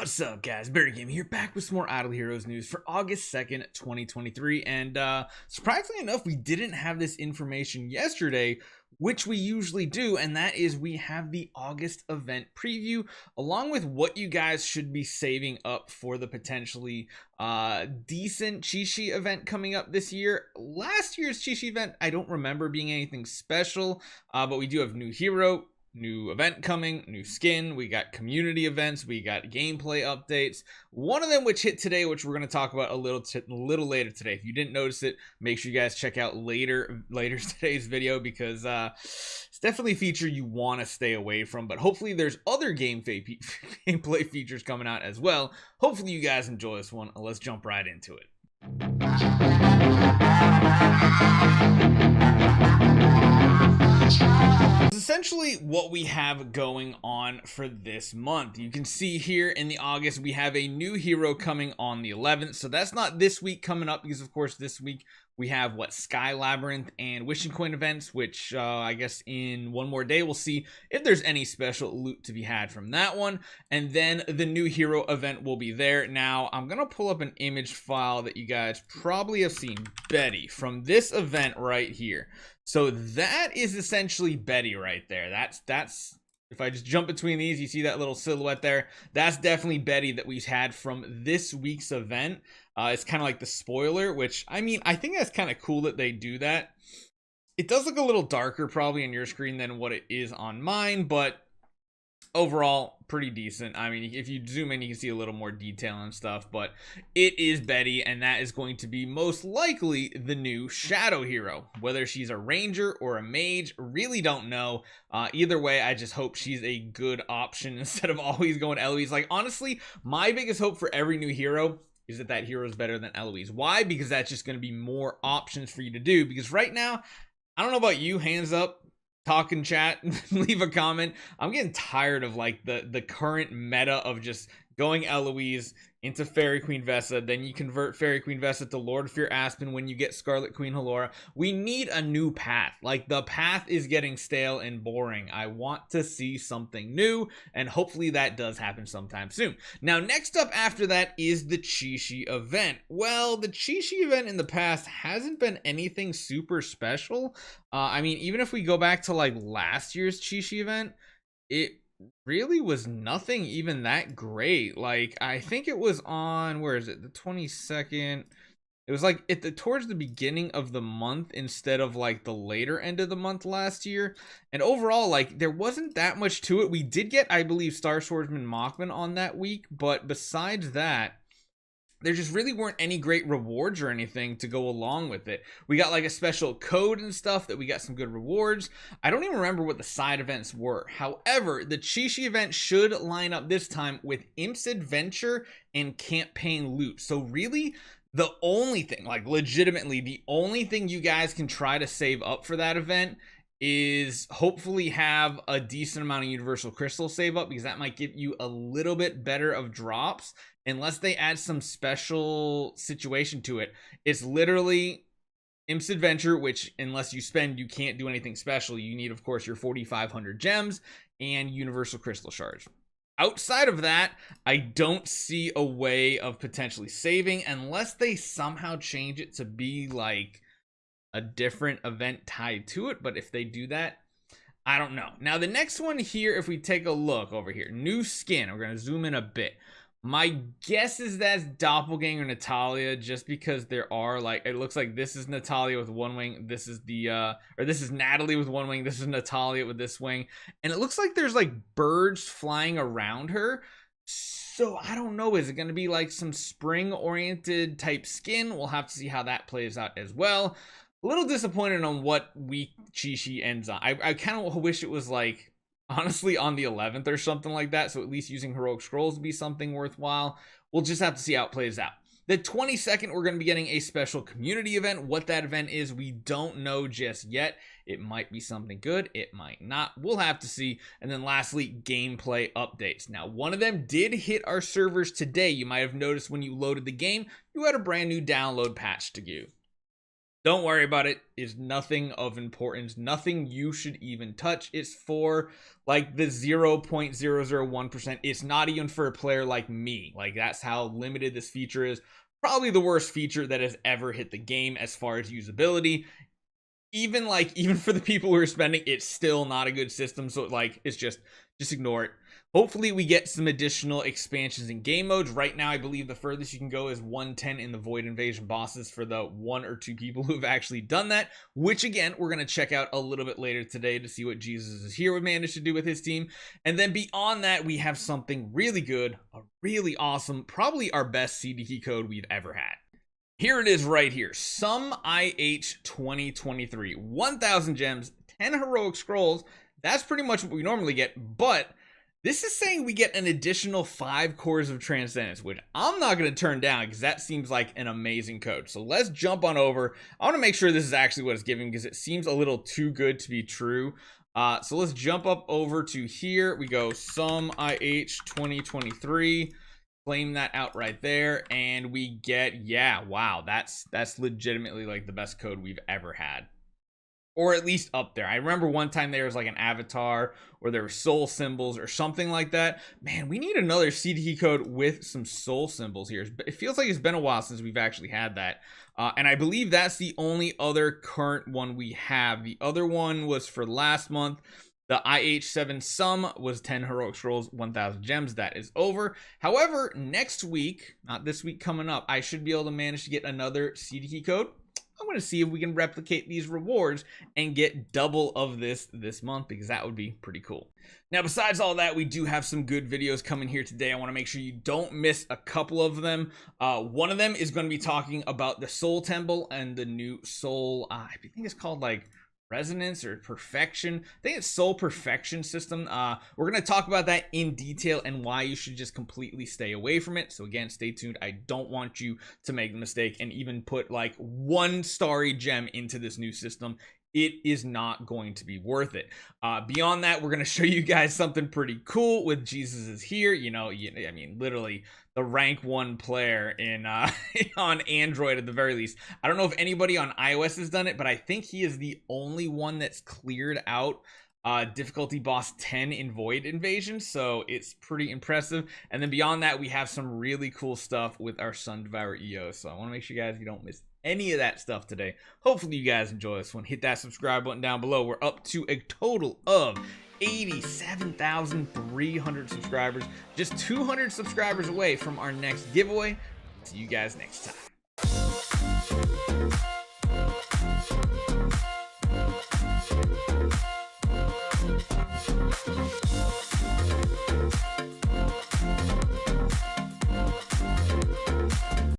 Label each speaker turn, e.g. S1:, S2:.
S1: What's up, guys? Barry Game here, back with some more Idle Heroes news for August 2nd, 2023. And surprisingly enough, we didn't have this information yesterday, which we usually do, and that is we have the August event preview, along with what you guys should be saving up for the potentially decent Qixi event coming up this year. Last year's Qixi event, I don't remember being anything special, but we do have new hero, new event coming, new skin, we got community events, we got gameplay updates. One of them which hit today, which we're going to talk about a little later today. If you didn't notice it, make sure you guys check out later today's video, because it's definitely a feature you want to stay away from, but hopefully there's other gameplay features coming out as well. Hopefully you guys enjoy this one. Let's jump right into it. Essentially what we have going on for this month. You can see here in the August we have a new hero coming on the 11th, so that's not this week coming up, because of course this week we have Sky Labyrinth and Wishing Coin events, which I guess in one more day we'll see if there's any special loot to be had from that one. And then the new hero event will be there. Now I'm gonna pull up an image file that you guys probably have seen. Betty from this event right here. So that is essentially Betty right there. That's if I just jump between these, you see that little silhouette there. That's definitely Betty that we've had from this week's event. It's kind of like the spoiler, which, I mean, I think that's kind of cool that they do that. It does look a little darker probably on your screen than what it is on mine, but overall pretty decent. I mean, if you zoom in, you can see a little more detail and stuff, but it is Betty, and that is going to be most likely the new shadow hero. Whether she's a ranger or a mage, really don't know. Either way, I just hope she's a good option instead of always going Eloise. Like, honestly, my biggest hope for every new hero is that hero is better than Eloise. Why? Because that's just going to be more options for you to do. Because right now, I don't know about you, hands up, talk in chat, leave a comment. I'm getting tired of like the current meta of just going Eloise into Fairy Queen Vesa, then you convert Fairy Queen Vesa to Lord of Fear Aspen when you get Scarlet Queen Halora. We need a new path. Like, the path is getting stale and boring. I want to see something new, and hopefully that does happen sometime soon. Now, next up after that is the Qixi event. Well, the Qixi event in the past hasn't been anything super special. I mean, even if we go back to like last year's Qixi event, it really was nothing even that great. Like, I think it was on, where is it, the 22nd. It was like towards the beginning of the month instead of like the later end of the month last year. And overall, like, there wasn't that much to it. We did get, I believe, Star Swordsman Machman on that week, but besides that, there just really weren't any great rewards or anything to go along with it. We got like a special code and stuff that we got some good rewards. I don't even remember what the side events were. However, the Qixi event should line up this time with Imp's Adventure and Campaign Loot. So really, the only thing, like legitimately, the only thing you guys can try to save up for that event is hopefully have a decent amount of universal crystal save up, because that might give you a little bit better of drops, unless they add some special situation to it. It's literally Imp's Adventure, which unless you spend, you can't do anything special. You need, of course, your 4,500 gems and universal crystal shards. Outside of that, I don't see a way of potentially saving unless they somehow change it to be like a different event tied to it. But if they do that, I don't know. Now the next one here, if we take a look over here, new skin, we're going to zoom in a bit. My guess is that's Doppelganger Natalia, just because there are, like, it looks like this is Natalia with one wing, this is this is Natalie with one wing, this is Natalia with this wing, and it looks like there's like birds flying around her. So I don't know, is it going to be like some spring oriented type skin? We'll have to see how that plays out as well. A little disappointed on what week Qixi ends on. I kind of wish it was like, honestly, on the 11th or something like that, so at least using Heroic Scrolls would be something worthwhile. We'll just have to see how it plays out. The 22nd, we're going to be getting a special community event. What that event is, we don't know just yet. It might be something good, it might not. We'll have to see. And then lastly, gameplay updates. Now, one of them did hit our servers today. You might have noticed when you loaded the game, you had a brand new download patch to do. Don't worry about it. It's nothing of importance, nothing you should even touch. It's for like the 0.001%. It's not even for a player like me. Like, that's how limited this feature is. Probably the worst feature that has ever hit the game as far as usability. Even for the people who are spending, it's still not a good system. So like, it's just ignore it. Hopefully we get some additional expansions in game modes. Right now, I believe the furthest you can go is 110 in the Void Invasion bosses for the 1 or 2 people who've actually done that, which again, we're going to check out a little bit later today to see what Jesus is here would manage to do with his team. And then beyond that, we have something really good, a really awesome, probably our best CDT code we've ever had. Here it is right here. Some IH 2023, 1,000 gems, 10 heroic scrolls. That's pretty much what we normally get, but this is saying we get an additional 5 cores of transcendence, which I'm not going to turn down because that seems like an amazing code. So let's jump on over. I want to make sure this is actually what it's giving because it seems a little too good to be true. So let's jump up over to here. We go some IH 2023. Claim that out right there, and we get, yeah, wow, that's legitimately like the best code we've ever had, or at least up there. I remember one time there was like an avatar, or there were soul symbols or something like that. Man, we need another CDT code with some soul symbols here. It feels like it's been a while since we've actually had that, and I believe that's the only other current one we have. The other one was for last month. The IH7 sum was 10 heroic scrolls, 1,000 gems. That is over. However, next week, not this week coming up, I should be able to manage to get another CDT code. I'm going to see if we can replicate these rewards and get double of this month, because that would be pretty cool. Now, besides all that, we do have some good videos coming here today. I want to make sure you don't miss a couple of them. One of them is going to be talking about the Soul Temple and the new Soul, I think it's called like Resonance or Perfection. I think it's Soul Perfection system. We're going to talk about that in detail and why you should just completely stay away from it. So again, stay tuned. I don't want you to make the mistake and even put like 1 starry gem into this new system. It is not going to be worth it. Beyond that, we're going to show you guys something pretty cool with Jesus is here. You know, I mean, literally the rank 1 player in on Android at the very least. I don't know if anybody on iOS has done it, but I think he is the only one that's cleared out difficulty boss 10 in Void Invasion, so it's pretty impressive. And then beyond that, we have some really cool stuff with our Sun Devourer EO, so I want to make sure you guys, you don't miss any of that stuff today. Hopefully you guys enjoy this one. Hit that subscribe button down below. We're up to a total of 87,300 subscribers, just 200 subscribers away from our next giveaway. See you guys next time.